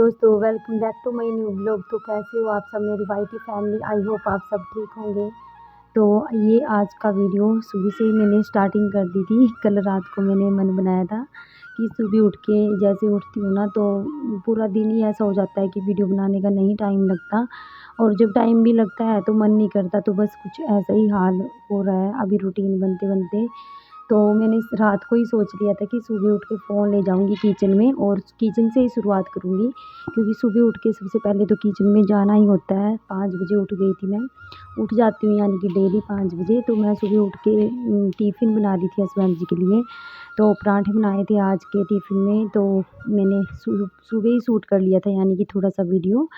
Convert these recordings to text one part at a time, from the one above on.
दोस्तों, welcome back to my new blog. तो कैसे हो आप सब मेरी वाईटी फैमिली। आई होप आप सब ठीक होंगे। तो ये आज का वीडियो सुबह से ही मैंने स्टार्टिंग कर दी थी। कल रात को मैंने मन बनाया था कि सुबह उठ के जैसे उठती हूँ ना तो पूरा दिन ही ऐसा हो जाता है कि वीडियो बनाने का नहीं टाइम लगता, और जब टाइम भी लगता है तो मन नहीं करता। तो बस कुछ ऐसा ही हाल हो रहा है अभी रूटीन बनते बनते। तो मैंने इस रात को ही सोच लिया था कि सुबह उठ के फ़ोन ले जाऊंगी किचन में और किचन से ही शुरुआत करूंगी, क्योंकि सुबह उठ के सबसे पहले तो किचन में जाना ही होता है। 5 बजे उठ गई थी मैं, उठ जाती हूँ यानी कि डेली 5 बजे। तो मैं सुबह उठ के टिफ़िन बना रही थी हस्बैंड जी के लिए। तो पराठे बनाए थे आज के टिफ़िन में। तो मैंने सुबह ही शूट कर लिया था यानी कि थोड़ा सा वीडियो,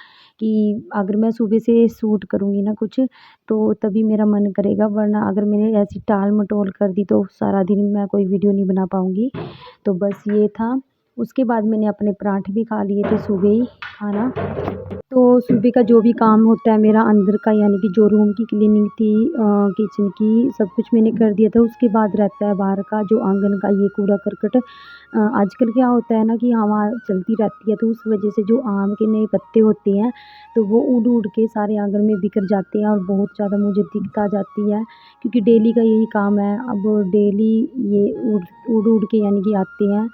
कि अगर मैं सुबह से शूट करूँगी ना कुछ तो तभी मेरा मन करेगा, वरना अगर मैंने ऐसी टाल-मटोल कर दी तो सारा दिन मैं कोई वीडियो नहीं बना पाऊँगी। तो बस ये था। उसके बाद मैंने अपने पराठे भी खा लिए थे सुबह ही खाना। तो सुबह का जो भी काम होता है मेरा अंदर का, यानी कि जो रूम की क्लीनिंग थी, किचन की, सब कुछ मैंने कर दिया था। उसके बाद रहता है बाहर का जो आंगन का ये कूड़ा करकट। आजकल क्या होता है ना कि हवा चलती रहती है, तो उस वजह से जो आम के नए पत्ते होते हैं तो वो उड़ उड़ के सारे आंगन में बिखर जाते हैं और बहुत ज़्यादा मुझे दिक्कत आ जाती है, क्योंकि डेली का यही काम है। अब डेली ये उड़ उड़ के यानी कि आते हैं,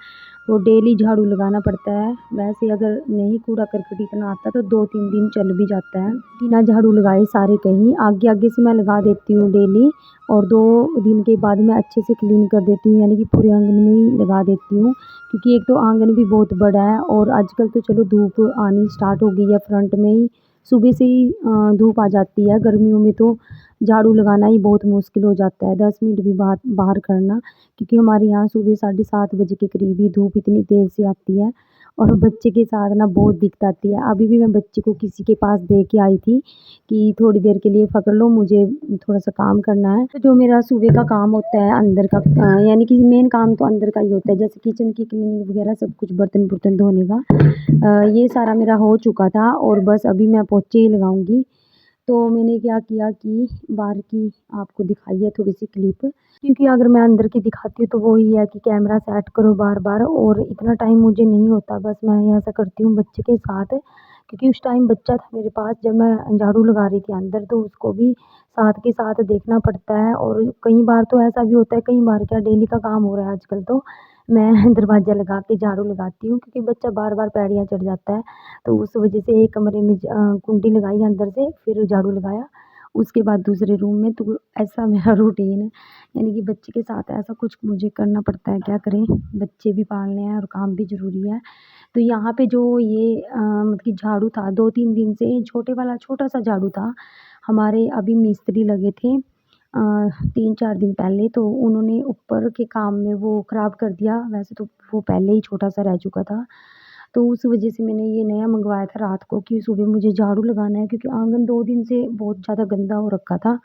वो डेली झाड़ू लगाना पड़ता है। वैसे अगर नहीं कूड़ा करकट इतना आता तो 2-3 दिन चल भी जाता है बिना झाड़ू लगाए सारे। कहीं आगे आगे से मैं लगा देती हूँ डेली, और 2 दिन के बाद मैं अच्छे से क्लीन कर देती हूँ, यानी कि पूरे आंगन में ही लगा देती हूँ। क्योंकि एक तो आंगन भी बहुत बड़ा है, और आजकल तो चलो धूप आनी स्टार्ट हो गई है फ्रंट में ही, सुबह से ही धूप आ जाती है। गर्मियों में तो झाड़ू लगाना ही बहुत मुश्किल हो जाता है, 10 मिनट भी बाहर बाहर करना, क्योंकि हमारे यहाँ सुबह 7:30 बजे के करीब ही धूप इतनी तेज़ से आती है। और बच्चे के साथ ना बहुत दिक्कत आती है। अभी भी मैं बच्चे को किसी के पास दे के आई थी कि थोड़ी देर के लिए पकड़ लो, मुझे थोड़ा-सा काम करना है। तो जो मेरा सुबह का काम होता है अंदर का, यानी कि मेन काम तो अंदर का ही होता है, जैसे किचन की क्लीनिंग वगैरह सब कुछ, बर्तन-वर्तन धोने का। ये सारा मेरा हो चुका था और बस अभी मैं पोछे ही लगाऊँगी। तो मैंने क्या किया कि बाहर की आपको दिखाई है थोड़ी-सी क्लिप, क्योंकि अगर मैं अंदर की दिखाती हूँ तो वो ही है कि कैमरा सेट करो बार-बार, और इतना टाइम मुझे नहीं होता। बस मैं ऐसा करती हूँ बच्चे के साथ, क्योंकि उस टाइम बच्चा था मेरे पास जब मैं झाड़ू लगा रही थी अंदर, तो उसको भी साथ के साथ देखना पड़ता है। और कई बार तो ऐसा भी होता है, कई बार क्या डेली का काम हो रहा है आजकल तो मैं दरवाज़ा लगा के झाड़ू लगाती हूँ, क्योंकि बच्चा बार-बार पैड़ियाँ चढ़ जाता है। तो उस वजह से एक कमरे में कुंडी लगाई अंदर से, फिर झाड़ू लगाया, उसके बाद दूसरे रूम में। तो ऐसा मेरा रूटीन है, यानी कि बच्चे के साथ ऐसा कुछ मुझे करना पड़ता है, क्या करें, बच्चे भी पालने हैं और काम भी ज़रूरी है। तो यहाँ पे जो ये मतलब कि झाड़ू था 2-3 दिन से, छोटे वाला छोटा-सा झाड़ू था। हमारे अभी मिस्त्री लगे थे 3-4 दिन पहले, तो उन्होंने ऊपर के काम में वो ख़राब कर दिया। वैसे तो वो पहले ही छोटा-सा रह चुका था। तो उस वजह से मैंने ये नया मँगवाया था रात को, कि सुबह मुझे झाड़ू लगाना है, क्योंकि आँगन 2 दिन से बहुत ज़्यादा गंदा हो रखा था।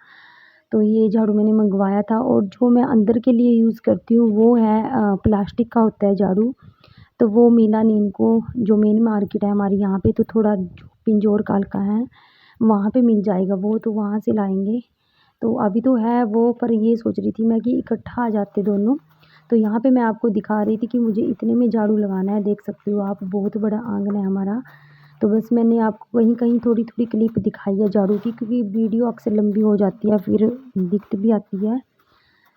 तो ये झाड़ू मैंने मँगवाया था, और जो मैं अंदर के लिए यूज़ करती हूँ वो है प्लास्टिक का होता है झाड़ू। तो वो मिला नहीं इनको, जो मेन मार्केट है हमारे यहाँ पे, तो थोड़ा जो पिंजौर कालका है वहाँ पे मिल जाएगा वो, तो वहाँ से लाएँगे। तो अभी तो है वो, पर ये सोच रही थी मैं कि इकट्ठा आ जाते दोनों। तो यहाँ पे मैं आपको दिखा रही थी कि मुझे इतने में झाड़ू लगाना है, देख सकते हो आप, बहुत बड़ा आँगन है हमारा। तो बस मैंने आपको कहीं-कहीं थोड़ी-थोड़ी क्लिप दिखाई है झाड़ू की, क्योंकि वीडियो अक्सर लंबी हो जाती है, फिर दिक्कत भी आती है।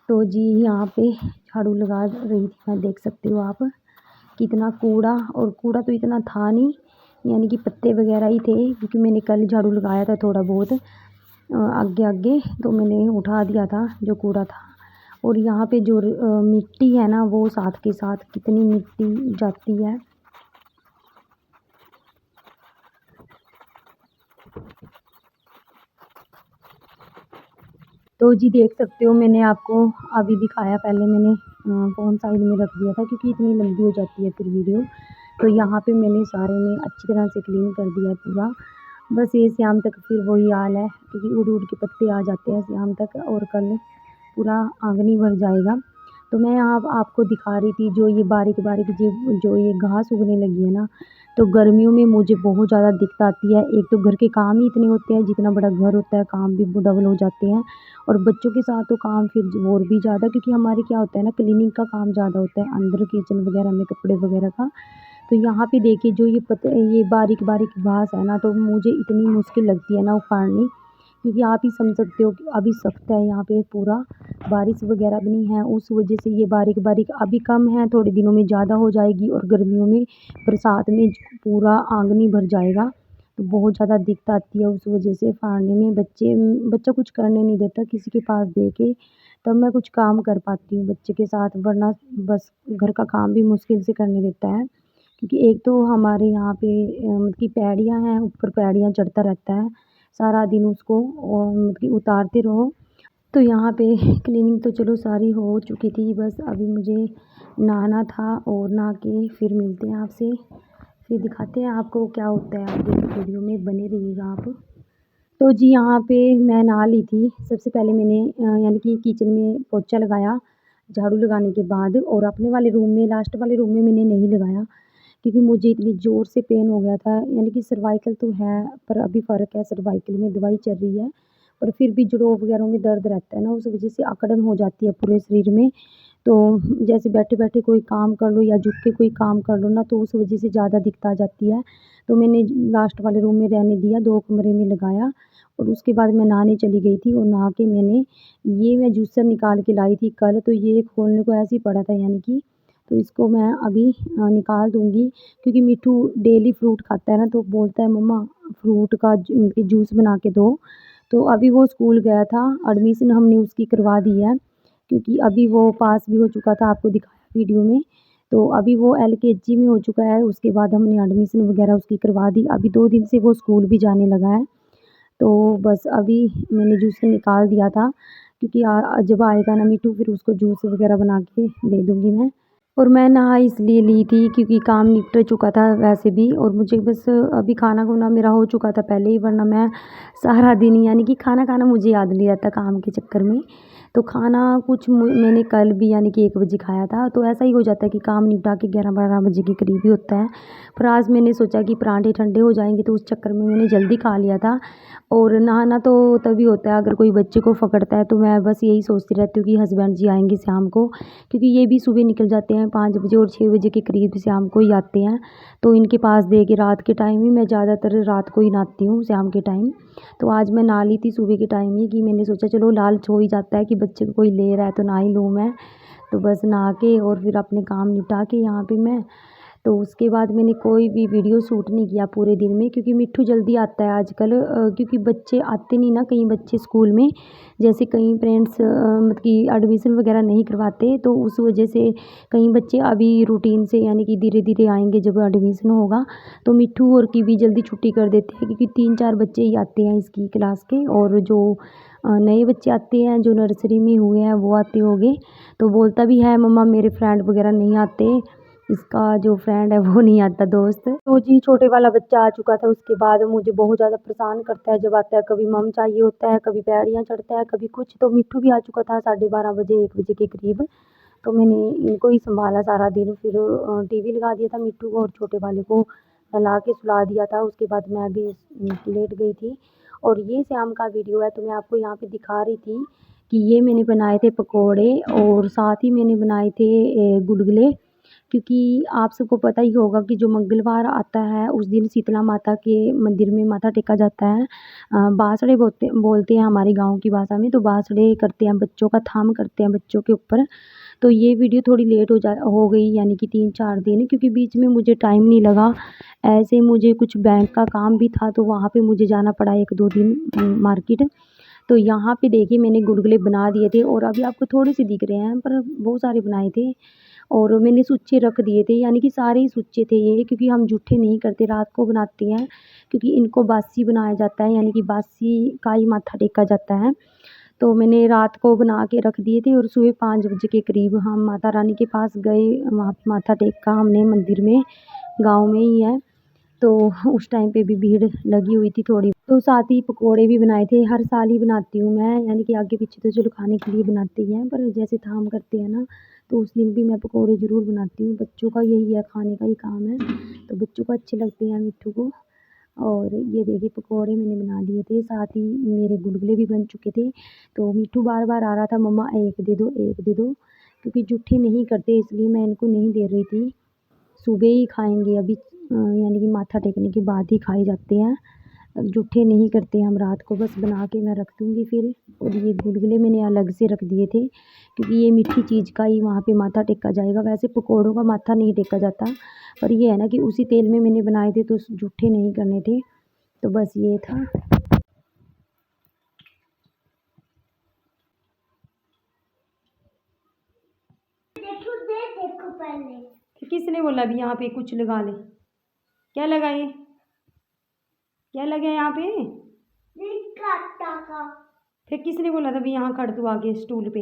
तो जी यहाँ पे झाड़ू लगा रही थी मैं, देख सकते हो आप कितना कूड़ा, और कूड़ा तो इतना था नहीं, यानी कि पत्ते वगैरह ही थे, क्योंकि मैंने कल झाड़ू लगाया था थोड़ा बहुत आगे-आगे, तो मैंने उठा दिया था जो कूड़ा था। और यहाँ पे जो मिट्टी है ना, वो साथ के साथ कितनी मिट्टी जाती है। तो जी देख सकते हो, मैंने आपको अभी दिखाया, पहले मैंने फ़ोन साइड में रख दिया था, क्योंकि इतनी लंबी हो जाती है फिर वीडियो। तो यहाँ पे मैंने सारे में अच्छी तरह से क्लीन कर दिया है पूरा। बस ये शाम तक फिर वही हाल है, क्योंकि उड़-उड़ के पत्ते आ जाते हैं शाम तक, और कल पूरा आंगन ही भर जाएगा। तो मैं यहाँ आपको दिखा रही थी जो ये बारीक-बारीक जो ये घास उगने लगी है ना, तो गर्मियों में मुझे बहुत ज़्यादा दिक्कत आती है। एक तो घर के काम ही इतने होते हैं, जितना बड़ा घर होता है काम भी डबल हो जाते हैं, और बच्चों के साथ तो काम फिर और भी ज़्यादा, क्योंकि हमारे क्या होता है ना, क्लीनिंग का काम ज़्यादा होता है अंदर किचन वगैरह में, कपड़े वगैरह का। तो यहाँ पे देखिए जो ये बारीक-बारीक घास है ना, तो मुझे इतनी मुश्किल लगती है ना उखाड़नी, क्योंकि आप ही समझ सकते हो कि अभी सख्त है यहाँ पे पूरा, बारिश वगैरह भी नहीं है, उस वजह से ये बारीक-बारीक अभी कम है, थोड़े दिनों में ज़्यादा हो जाएगी और गर्मियों में बरसात में पूरा आंगन ही भर जाएगा। तो बहुत ज़्यादा दिक्कत आती है उस वजह से फाड़ने में। बच्चा कुछ करने नहीं देता, किसी के पास दे के तब मैं कुछ काम कर पाती हूँ बच्चे के साथ, वरना बस घर का काम भी मुश्किल से करने देता है। क्योंकि एक तो हमारे यहाँ पे मतलब कि पैड़ियाँ हैं, ऊपर पैड़ियाँ चढ़ता रहता है, सारा दिन उसको मतलब कि उतारते रहो। तो यहाँ पे क्लीनिंग तो चलो सारी हो चुकी थी, बस अभी मुझे नहाना था और नहा के फिर मिलते हैं आपसे, फिर दिखाते हैं आपको क्या होता है आगे की वीडियो में, बने रहिएगा आप। तो जी यहाँ पे मैं नहा ली थी। सबसे पहले मैंने यानी कि किचन में पोछा लगाया, झाड़ू लगाने के बाद, और अपने वाले रूम में, लास्ट वाले रूम में मैंने नहीं लगाया, क्योंकि मुझे इतनी ज़ोर से पेन हो गया था। यानी कि सर्वाइकल तो है, पर अभी फ़र्क है, सर्वाइकल में दवाई चल रही है, पर फिर भी जोड़ों वगैरह में दर्द रहता है ना, उस वजह से अकड़न हो जाती है पूरे शरीर में। तो जैसे बैठे-बैठे कोई काम कर लो या झुक के कोई काम कर लो ना, तो उस वजह से ज़्यादा दिक्कत आ जाती है। तो मैंने लास्ट वाले रूम में रहने दिया, 2 कमरे में लगाया, और उसके बाद मैं नहाने चली गई थी, और नहा के मैं जूसर निकाल के लाई थी कल, तो ये खोलने को ऐसे ही पड़ा था यानी कि, तो इसको मैं अभी निकाल दूँगी, क्योंकि मिट्ठू डेली फ्रूट खाता है ना, तो बोलता है मम्मा फ्रूट का जूस बना के दो। तो अभी वो स्कूल गया था, एडमिशन हमने उसकी करवा दी है, क्योंकि अभी वो पास भी हो चुका था, आपको दिखाया वीडियो में। तो अभी वो एलकेजी में हो चुका है, उसके बाद हमने एडमिशन वगैरह उसकी करवा दी। अभी 2 दिन से वो स्कूल भी जाने लगा है। तो बस अभी मैंने जूस निकाल दिया था, क्योंकि जब आएगा ना मिट्ठू, फिर उसको जूस वगैरह बना के दे दूँगी मैं। और मैं नहा इसलिए ली थी क्योंकि काम निपट चुका था वैसे भी, और मुझे बस अभी खाना-खुना मेरा हो चुका था पहले ही, वरना मैं सारा दिन यानी कि खाना खाना मुझे याद नहीं रहता काम के चक्कर में। तो खाना कुछ मैंने कल भी यानी कि 1 बजे खाया था, तो ऐसा ही हो जाता है कि काम निपटा के 11-12 बजे के करीब ही होता है। पर आज मैंने सोचा कि पराठे ठंडे हो जाएँगे, तो उस चक्कर में मैंने जल्दी खा लिया था। और नहाना तो तभी होता है अगर कोई बच्चे को पकड़ता है, तो मैं बस यही सोचती रहती हूँ कि हस्बैंड जी आएँगे शाम को, क्योंकि ये भी सुबह निकल जाते हैं 5 बजे, और 6 बजे के करीब शाम को ही आते हैं। तो इनके पास दे के रात के टाइम ही, मैं ज़्यादातर रात को ही नहाती हूँ शाम के टाइम। तो आज मैं नहा ली थी सुबह के टाइम ही, कि मैंने सोचा चलो लालच हो ही जाता है कि बच्चे को कोई ले रहा है तो नहा ही लूँ मैं। तो बस नहा के और फिर अपने काम निपटा के यहाँ पे मैं, तो उसके बाद मैंने कोई भी वीडियो शूट नहीं किया पूरे दिन में, क्योंकि मिट्ठू जल्दी आता है आजकल, क्योंकि बच्चे आते नहीं ना, कई बच्चे स्कूल में, जैसे कई पेरेंट्स मतलब कि एडमिशन वगैरह नहीं करवाते, तो उस वजह से कई बच्चे अभी रूटीन से यानी कि धीरे-धीरे आएँगे जब एडमिशन होगा। तो मिट्ठू और की भी जल्दी छुट्टी कर देते हैं, क्योंकि 3-4 बच्चे ही आते हैं इसकी क्लास के, और जो नए बच्चे आते हैं जो नर्सरी में हुए हैं वो आते होंगे। तो बोलता भी है मम्मा मेरे फ्रेंड वगैरह नहीं आते, इसका जो फ्रेंड है वो नहीं आता दोस्त। तो जी छोटे वाला बच्चा आ चुका था, उसके बाद मुझे बहुत ज़्यादा परेशान करता है जब आता है, कभी मम चाहिए होता है, कभी पैड़ियाँ चढ़ता है, कभी कुछ। तो मिट्ठू भी आ चुका था 12:30 बजे, 1 बजे के करीब। तो मैंने इनको ही सँभाला सारा दिन, फिर टीवी लगा दिया था मिट्ठू को, और छोटे वाले को नहला के सुला दिया था। उसके बाद मैं भी लेट गई थी, और ये शाम का वीडियो है, तो मैं आपको यहाँ पे दिखा रही थी कि ये मैंने बनाए थे पकौड़े, और साथ ही मैंने बनाए थे गुलगुले। क्योंकि आप सबको पता ही होगा कि जो मंगलवार आता है उस दिन शीतला माता के मंदिर में माथा टेका जाता है। बासड़े बोलते बोलते हैं हमारे गाँव की भाषा में, तो बासड़े करते हैं, बच्चों का थाम करते हैं बच्चों के ऊपर। तो ये वीडियो थोड़ी लेट हो गई यानी कि 3-4 दिन, क्योंकि बीच में मुझे टाइम नहीं लगा। ऐसे मुझे कुछ बैंक का काम भी था, तो वहाँ पे मुझे जाना पड़ा 1-2 दिन मार्केट। तो यहाँ पे देखिए मैंने गुलगुले बना दिए थे, और अभी आपको थोड़े से दिख रहे हैं, पर बहुत सारे बनाए थे, और मैंने सुच्चे रख दिए थे, यानी कि सारे ही सुच्चे थे ये, क्योंकि हम जूठे नहीं करते, रात को बनाते हैं, क्योंकि इनको बासी बनाया जाता है, यानी कि बासी का ही माथा टेका जाता है। तो मैंने रात को बना के रख दिए थे, और सुबह 5 बजे के करीब हम माता रानी के पास गए, वहाँ पे माथा टेका हमने मंदिर में, गाँव में ही है। तो उस टाइम पे भी भीड़ लगी हुई थी थोड़ी। तो साथ ही पकौड़े भी बनाए थे, हर साल ही बनाती हूँ मैं, यानी कि आगे-पीछे तो चलो खाने के लिए बनाते ही हैं, पर जैसे थाम करते हैं ना, तो उस दिन भी मैं पकौड़े ज़रूर बनाती हूँ। बच्चों का यही है, खाने का ही काम है, तो बच्चों को अच्छे लगते हैं मिट्ठू को। और ये देखिए पकौड़े मैंने बना लिए थे, साथ ही मेरे गुलगुले भी बन चुके थे। तो मिट्ठू बार-बार आ रहा था, मम्मा एक दे दो, एक दे दो, क्योंकि जूठे नहीं करते इसलिए मैं इनको नहीं दे रही थी। सुबह ही खाएंगे अभी, यानी कि माथा टेकने के बाद ही खाए जाते हैं। जूठे नहीं करते हम रात को, बस बना के मैं रख दूँगी फिर। और ये गुलगुले मैंने अलग से रख दिए थे क्योंकि ये मीठी चीज़ का ही वहाँ पे माथा टेका जाएगा। वैसे पकौड़ों का माथा नहीं टेका जाता, पर ये है ना कि उसी तेल में मैंने बनाए थे तो जूठे नहीं करने थे, तो बस ये था। देखो पहले किसने बोला अभी यहाँ पे कुछ लगा ले? क्या लगा ये? क्या लगा यहाँ पे? फिर किसने बोला था अभी यहाँ खड़ तू आगे स्टूल पे?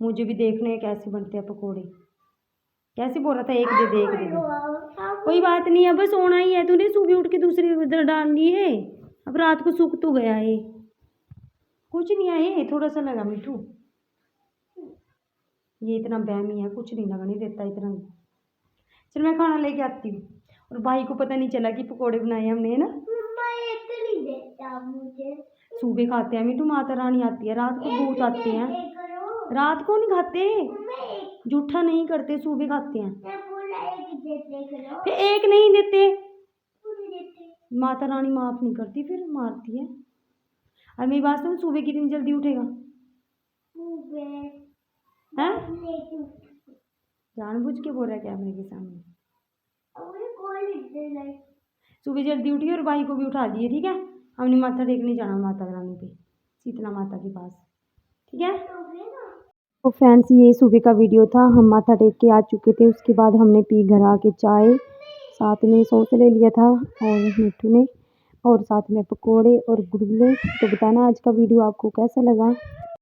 मुझे भी देखने हैं कैसे बनते हैं पकोड़े। कैसे बोल रहा था एक दे दे एक दे दे। कोई बात नहीं है, बस सोना ही है तूने, सुबह उठ के दूसरी उधर डालनी है। अब रात को सूख तो गया है, कुछ नहीं है ये, थोड़ा सा लगा मिठू। ये इतना बहमी है, कुछ नहीं लगने देता इतना। चल मैं खाना लेके आती हूँ। और भाई को पता नहीं चला कि पकोड़े बनाए हमने, है ना? नहीं देता मुझे। सुबह खाते हैं मिठू, माता रानी आती है, रात को भूत आते हैं। रात को नहीं खाते, जूठा नहीं करते, सुबह खाते हैं। फिर एक नहीं देते, माता रानी माफ नहीं करती, फिर मारती है। और मेरी बात सुन, सुबह कितनी जल्दी उठेगा? हैं? जानबूझ के बोल रहा है कैमरे के सामने। सुबह जल्दी उठिए और भाई को भी उठा दिए, ठीक है? हमने माथा टेकने जाना माता रानी पे, शीतला माता के पास, ठीक है? तो फ्रेंड्स ये सुबह का वीडियो था, हम माथा टेक के आ चुके थे। उसके बाद हमने पी घर आके चाय, साथ में सॉस ले लिया था और मिट्टू ने, और साथ में पकोड़े और गुलगुले। तो बताना आज का वीडियो आपको कैसा लगा।